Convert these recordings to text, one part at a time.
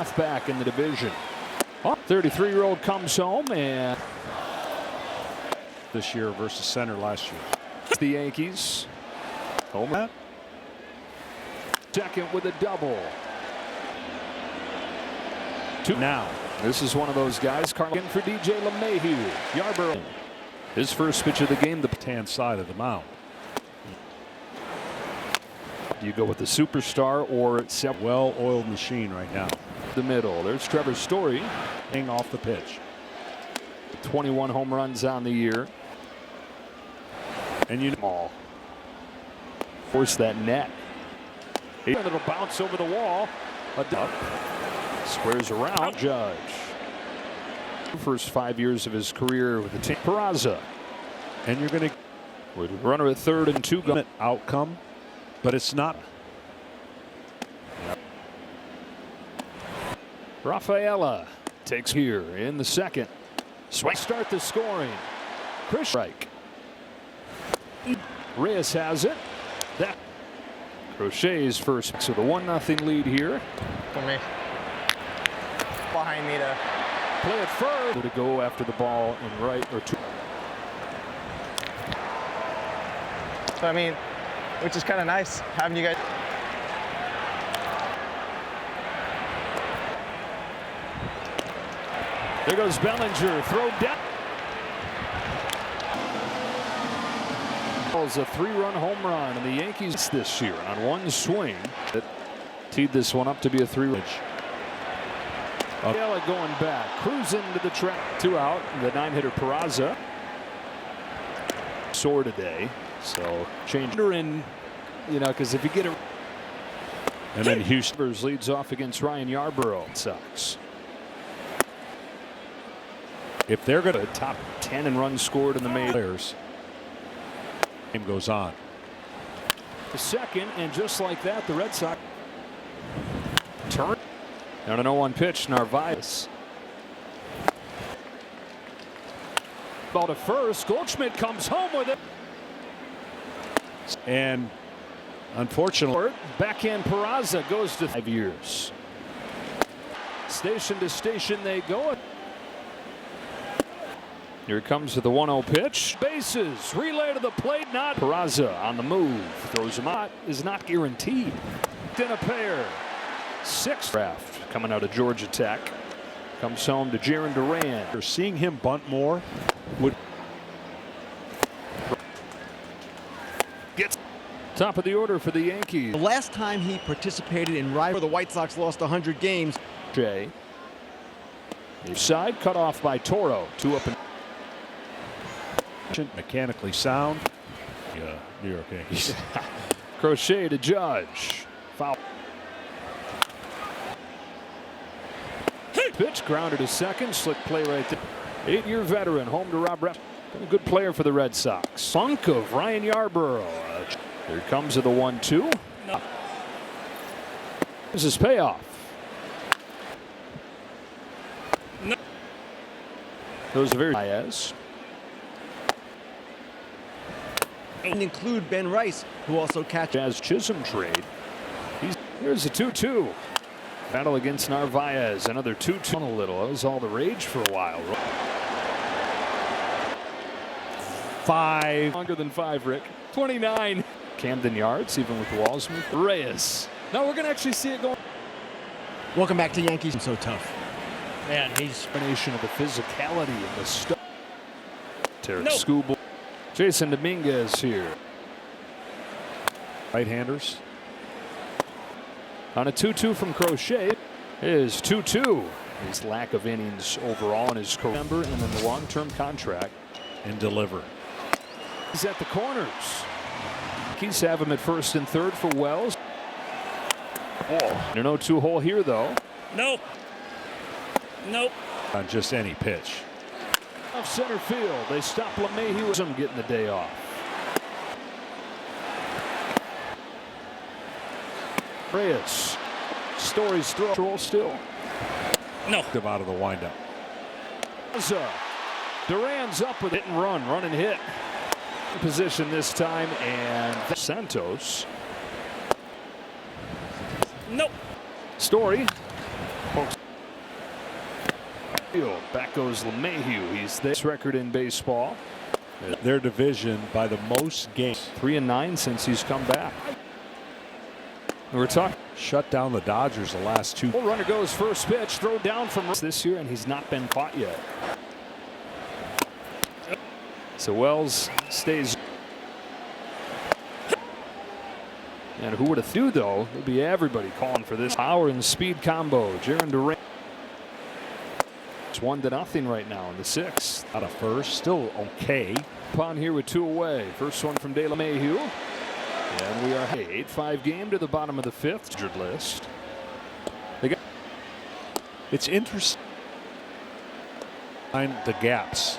halfback in the division. 33-year-old comes home and this year versus center last year. The Yankees home second with a double. Now this is one of those guys. Carlin for DJ LeMahieu. Yarborough. His first pitch of the game, the hand side of the mound. Do you go with the superstar or it's a well-oiled machine right now? The middle. There's Trevor Story hang off the pitch. 21 home runs on the year. And you all force that net. It'll bounce over the wall. A duck squares around. Judge. First 5 years of his career with the team. Peraza. And you're going to with a runner at third and two go. Outcome, but it's not. Rafaela takes here in the second. Swing start the scoring. Chris strike. Reyes has it. That Crochet's first. So the 1-0 lead here. For me. Behind me to play it first. To go after the ball in right or two. So I mean, which is kind of nice having you guys. There goes Bellinger. Throw down. A 3-run home run, and the Yankees this year on one swing that teed this one up to be a 3-run. Going back, cruising to the track. 2 out. The 9-hitter Peraza. Sore today, so change in, because if you get it. And then Houston leads off against Ryan Yarborough. Sucks. If they're going to top 10 in runs scored in the main players. Game goes on. The second, and just like that, the Red Sox turn. Down to 0-1 pitch. Narvaez. Ball to first. Goldschmidt comes home with it. And unfortunately, backhand Peraza goes to 5 years. Station to station they go. Here comes to the 1-0 pitch. Bases. Relay to the plate. Not Peraza on the move. Throws him out. Is not guaranteed. In a pair. 6th draft coming out of Georgia Tech. Comes home to Jarren Duran. You're seeing him bunt more. Would gets top of the order for the Yankees. The last time he participated in rival, the White Sox lost 100 games. Jay. Side cut off by Toro. 2 up and mechanically sound. Yeah, New York Yankees. Crochet to Judge. Foul. Pitch grounded to second. Slick play right there. 8-year veteran. Home to Rob Rep. A good player for the Red Sox. Sunk of Ryan Yarborough. Here comes to the 1-2. No. This is payoff. No. Those are very Baez. And include Ben Rice, who also catches. As Chisholm trade. Here's a 2-2. Battle against Narvaez. Another 2-2. A little. That was all the rage for a while. 5. Longer than 5, Rick. 29. Camden Yards, even with Walsman. Reyes. Now we're going to actually see it going. Welcome back to Yankees. So tough. Man, he's combination of the physicality and the stuff. Terry Scooble. Jason Dominguez here. Right-handers. On a 2-2 from Crochet is 2-2. His lack of innings overall in his career, and then the long-term contract. And deliver. He's at the corners. Yankees have him at first and third for Wells. Oh, an 0-2 hole here though. Nope. Nope. On just any pitch. Off center field. They stop LeMahieu. I'm getting the day off. Reyes. Story's throw still. No. Out of the windup. Duran's up with hit and run and hit. Position this time, and Santos. Nope. Story. Folks. Back goes LeMahieu. He's this record in baseball. Their division by the most games. 3-9 since he's come back. We're talking. Shut down the Dodgers the last two. Runner goes first pitch. Throw down from this year, and he's not been caught yet. So Wells stays. And who would have thought, though? It'll be everybody calling for this power and speed combo. Jaron Durant. It's 1-0 right now in the 6th. Out of first, still okay. Upon here with 2 away. First one from LeMahieu. And we are 8-5 game to the bottom of the 5th list. It's interesting. Find the gaps.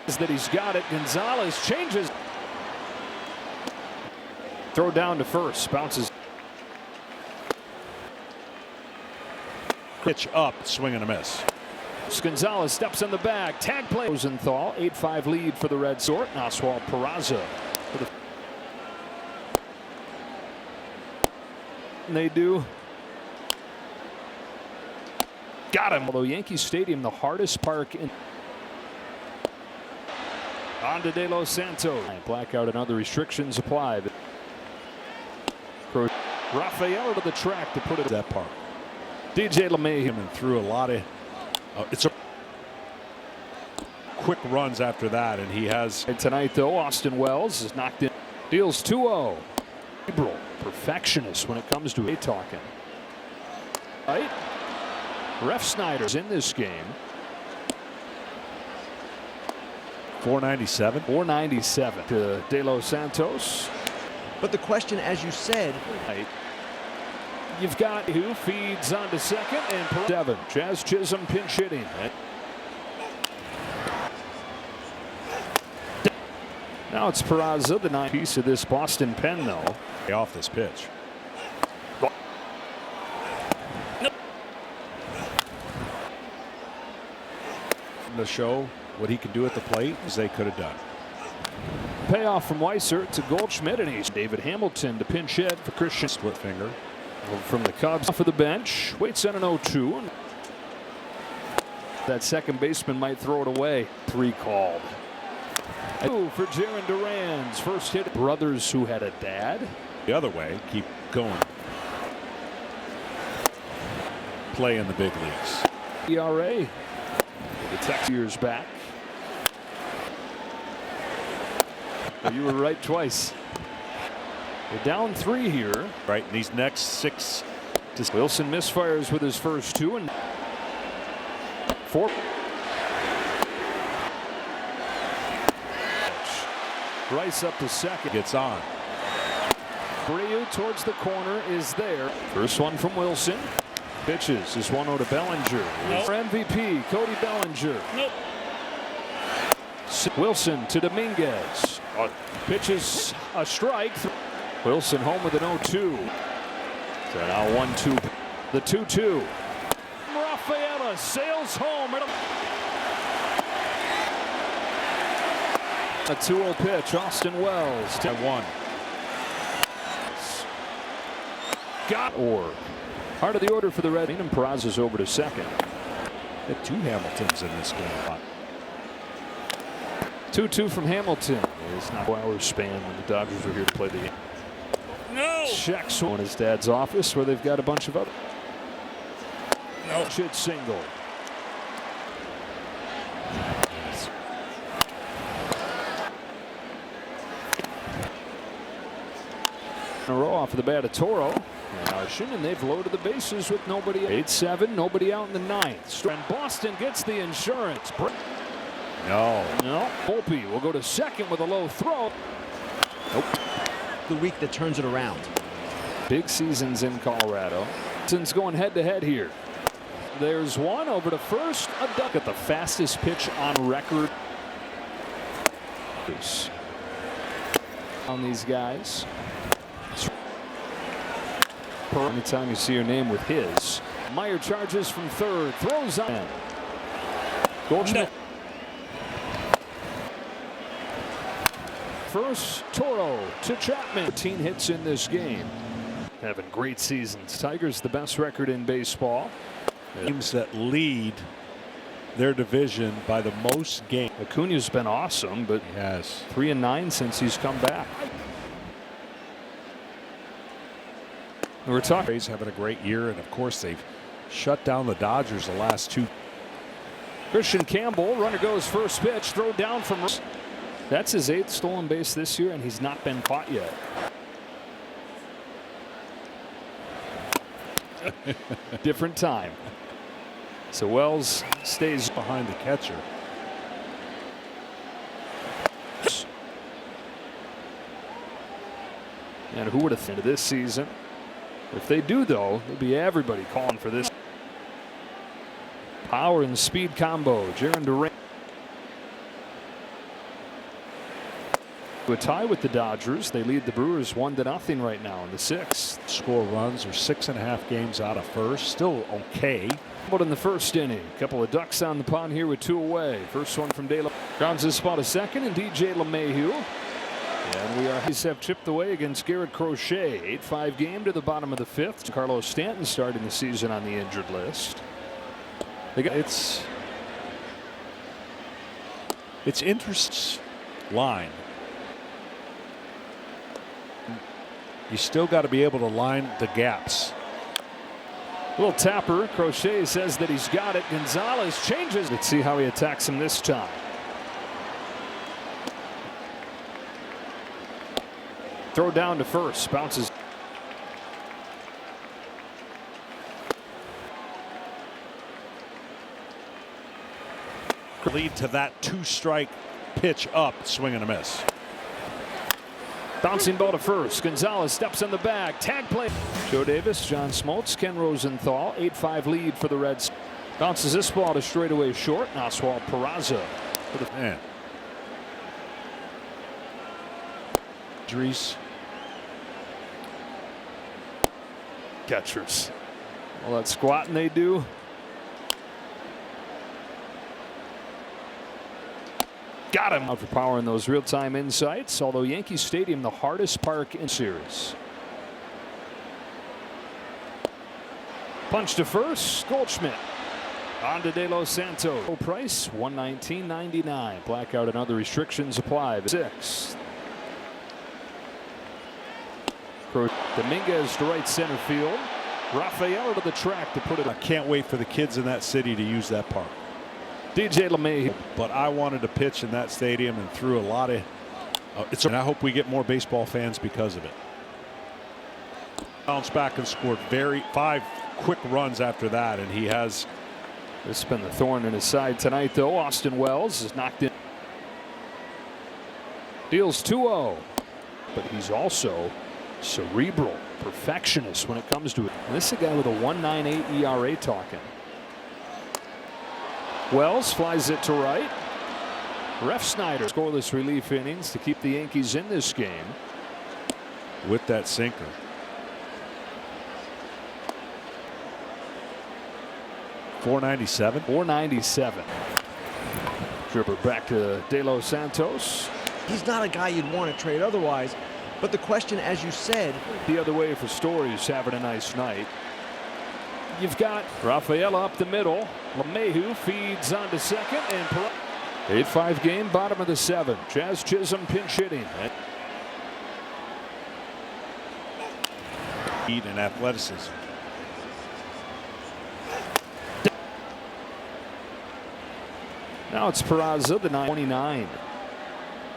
Is that he's got it. Gonzalez changes. Throw down to first. Bounces. Pitch up, swing and a miss. Gonzalez steps in the bag. Tag play. Rosenthal. 8-5 lead for the Red Sox. Oswald Peraza. And they do. Got him. Although Yankee Stadium, the hardest park in. On to De Los Santos. Blackout and other restrictions apply. Rafael to the track to put it. That park. DJ LeMahieu And threw a lot of. It's a quick runs after that, and he has. And tonight, though, Austin Wells is knocked in. Deals 2-0. Perfectionist when it comes to talking. Right. Ref Snyder's in this game. 497. 497 to De Los Santos. But the question, as you said, Right. You've got who feeds onto second and 7. Jazz Chisholm pinch hitting. Now it's Peraza, the 9th piece of this Boston pen, though. Off this pitch. The show what he can do at the plate as they could have done. Payoff from Weiser to Goldschmidt, and he's David Hamilton to pinch hit for Christian. Split finger. From the Cubs for the bench. Waits on an 0-2. That second baseman might throw it away. 3 called. 2 for Jaron Duran's first hit. Brothers who had a dad. The other way, keep going. Play in the big leagues. ERA. The Texas years back. Well, you were right twice. We're down 3 here. Right, in these next 6. Wilson misfires with his first 2 and 4. Rice up to second. Gets on. Abreu towards the corner is there. First one from Wilson. Pitches is 1-0 to Bellinger. Nope. For MVP, Cody Bellinger. Nope. Wilson to Dominguez. Pitches a strike. Wilson home with an 0-2. So now 1-2. The 2-2. Rafaela sails home. A 2-0 pitch. Austin Wells. 1. Got or. Heart of the order for the Red. And Peraza's over to second. Had 2 Hamiltons in this game. 2-2 from Hamilton. It's not 4 hours span when the Dodgers were here to play the game. No. Checks in his dad's office where they've got a bunch of other. No. Hit single. In a row off of the bat of Toro. And they've loaded the bases with nobody. 8-7, nobody out in the 9th. And Boston gets the insurance. No. Volpe will go to second with a low throw. Nope. the week that turns it around. Big seasons in Colorado. Boston's going head to head here. There's one over to first. A duck at the fastest pitch on record. On these guys. Anytime you see your name with his. Meyer charges from third. Throws on. Goldschmidt. First, Toro to Chapman. 13 hits in this game. Having great seasons. Tigers the best record in baseball. Teams that lead their division by the most games. Acuna's been awesome, but He has. 3-9 since he's come back. We're talking. Rays having a great year, and of course they've shut down the Dodgers the last two. Christian Campbell, runner goes first pitch, throw down from. That's his 8th stolen base this year, and he's not been caught yet. Different time. So Wells stays Behind the catcher. And who would have thought of this season? If they do, though, it'll be everybody calling for this. Power and speed combo. Jarren Duran. A tie with the Dodgers. They lead the Brewers 1-0 right now in the 6th. Score runs are 6.5 games out of first. Still okay. But in the first inning, a couple of ducks on the pond here with 2 away. First one from De La. Grounds his spot a second, and DJ LeMahieu. And we have chipped away against Garrett Crochet. 8-5 game to the bottom of the 5th. Carlos Stanton starting the season on the injured list. It's interesting line. You still got to be able to line the gaps. Little tapper. Crochet says that he's got it. Gonzalez changes. Let's see how he attacks him this time. Throw down to first. Bounces. Lead to that 2-strike pitch up, swing and a miss. Bouncing ball to first. Gonzalez steps in the bag. Tag play. Joe Davis, John Smoltz, Ken Rosenthal. 8-5 lead for the Reds. Bounces this ball to straightaway short. And Oswald Peraza. For the Man. Injuries. catchers. All that squatting they do. Got him. Out for power in those real-time insights. Although Yankee Stadium, the hardest park in series. Punch to first. Goldschmidt. On to De Los Santos. Price $119.99. Blackout and other restrictions apply. 6. Dominguez to right center field. Rafael to the track to put it. I can't wait for the kids in that city to use that park. DJ LeMahieu. But I wanted to pitch in that stadium and threw a lot of. And I hope we get more baseball fans because of it. Bounced back and scored 5 quick runs after that, and he has. This has been the thorn in his side tonight, though. Austin Wells is knocked in. Deals 2-0. But he's also cerebral, perfectionist when it comes to it. And this is a guy with a 1.98 ERA talking. Wells flies it to right. Ref Snyder scoreless relief innings to keep the Yankees in this game. With that sinker. $497. Dribber back to De Los Santos. He's not a guy you'd want to trade otherwise. But the question, as you said, the other way for Story's having a nice night. You've got Rafael up the middle. LeMahieu feeds onto second, and 8-5 game, bottom of the 7th. Jazz Chisholm pinch hitting. Speed and athleticism. Now it's Peraza, the 929.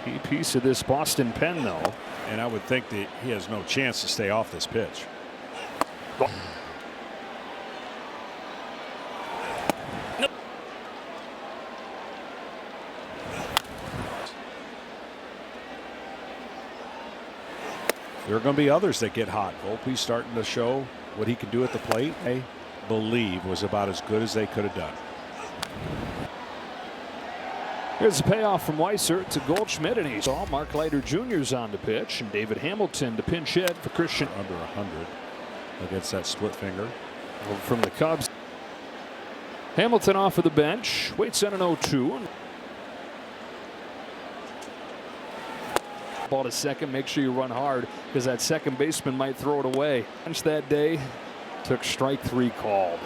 Key piece of this Boston pen, though. And I would think that he has no chance to stay off this pitch. There are going to be others that get hot. Volpe's starting to show what he can do at the plate. I believe was about as good as they could have done. Here's the payoff from Weiser to Goldschmidt, and he saw Mark Leiter Jr.'s on to pitch, and David Hamilton to pinch hit for Christian. Under 100 against that split finger. From the Cubs. Hamilton off of the bench, waits on an 0-2. Ball to second, make sure you run hard because that second baseman might throw it away. Bench that day took strike 3 called.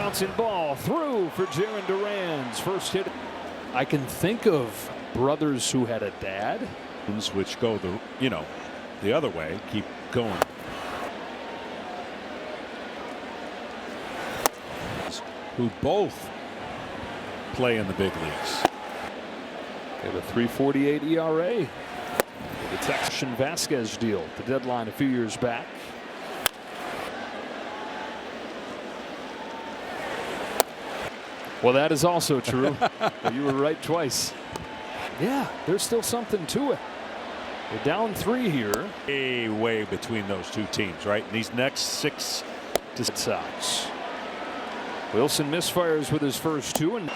bouncing ball through for Jaron Duran's first hit. I can think of brothers who had a dad, which go the other way, keep going. Who both play in the big leagues. They have a 3.48 ERA. The Texan Vasquez deal, the deadline a few years back. Well, that is also true. You were right twice. Yeah, there's still something to it. They're down 3 here. Way between those two teams, right? And these next 6 to Sox. Wilson misfires with his first 2 and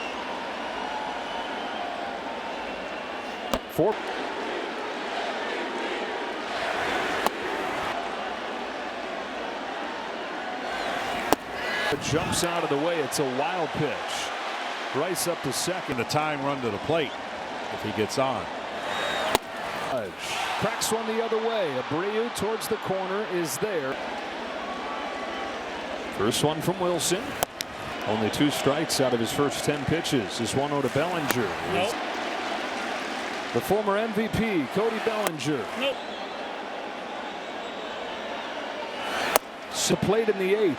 4. It jumps out of the way. It's a wild pitch. Rice up to second. The tying run to the plate if he gets on. Cracks one the other way. Abreu towards the corner is there. First one from Wilson. Only 2 strikes out of his first 10 pitches. This 1-0 to Bellinger. Nope. The former MVP, Cody Bellinger. Nope. So played in the 8th.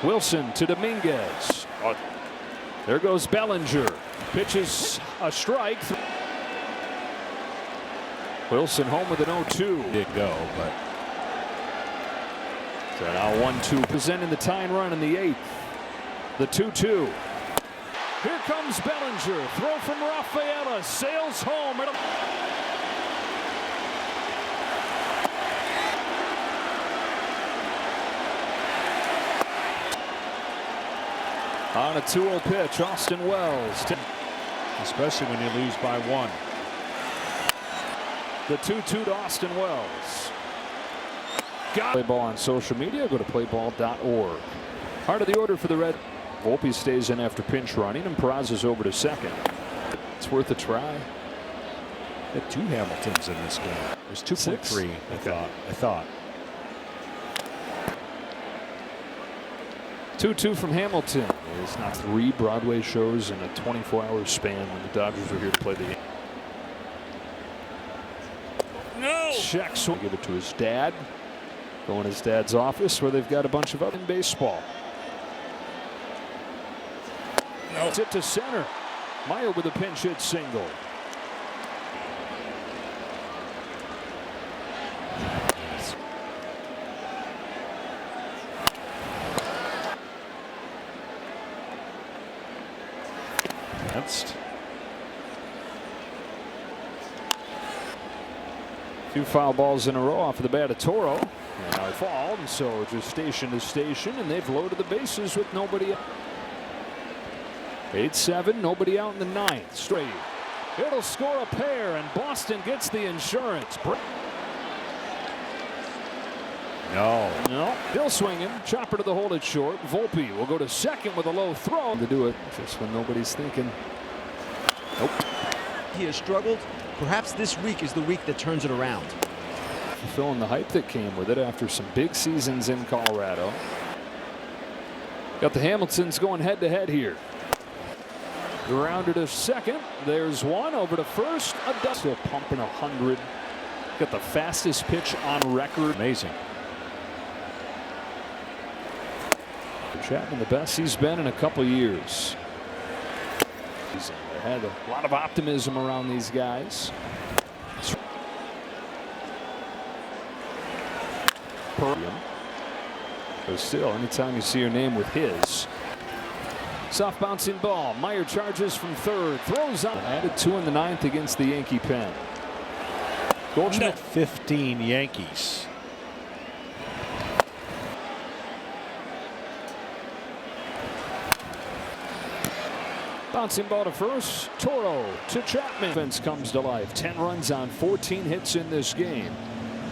Wilson to Dominguez. There goes Bellinger. Pitches a strike. Wilson home with an 0-2. Did go, but so now 1-2 presenting the tying run in the 8th. The 2-2. Here comes Bellinger. Throw from Rafaela. Sails home. On a 2-0 pitch, Austin Wells. especially when you lose by 1. The 2-2 to Austin Wells. Play ball on social media. Go to playball.org. Heart of the order for the Red. Volpe stays in after pinch running, and Peraza's over to second. It's worth a try. Had 2 Hamiltons in this game. There's 2.3. I thought. 2-2 from Hamilton. It's not 3 Broadway shows in a 24-hour span when the Dodgers are here to play the game. No. Checks will give it to his dad. Go in his dad's office where they've got a bunch of other in baseball. No. It's it to center. Meyer with a pinch hit single. Next. Few foul balls in a row off of the bat of Toro. And now he falls, and so just station to station, and they've loaded the bases with nobody. 8-7, nobody out in the 9th. Straight. It'll score a pair, and Boston gets the insurance. No. Still swinging. Chopper to the hold it short. Volpe will go to second with a low throw to do it just when nobody's thinking. Nope. He has struggled. Perhaps this week is the week that turns it around. Fulfilling the hype that came with it after some big seasons in Colorado. Got the Hamiltons going head to head here. Grounded to second. There's one over to first. A dust. Still pumping 100. Got the fastest pitch on record. Amazing. Chapman the best he's been in a couple years. They had a lot of optimism around these guys. But still, anytime you see your name with his. Soft bouncing ball. Meyer charges from third. Throws out. Added 2 in the 9th against the Yankee pen. Goldschmidt. 15 Yankees. Bouncing ball to first. Toro to Chapman. Defense comes to life. 10 runs on 14 hits in this game.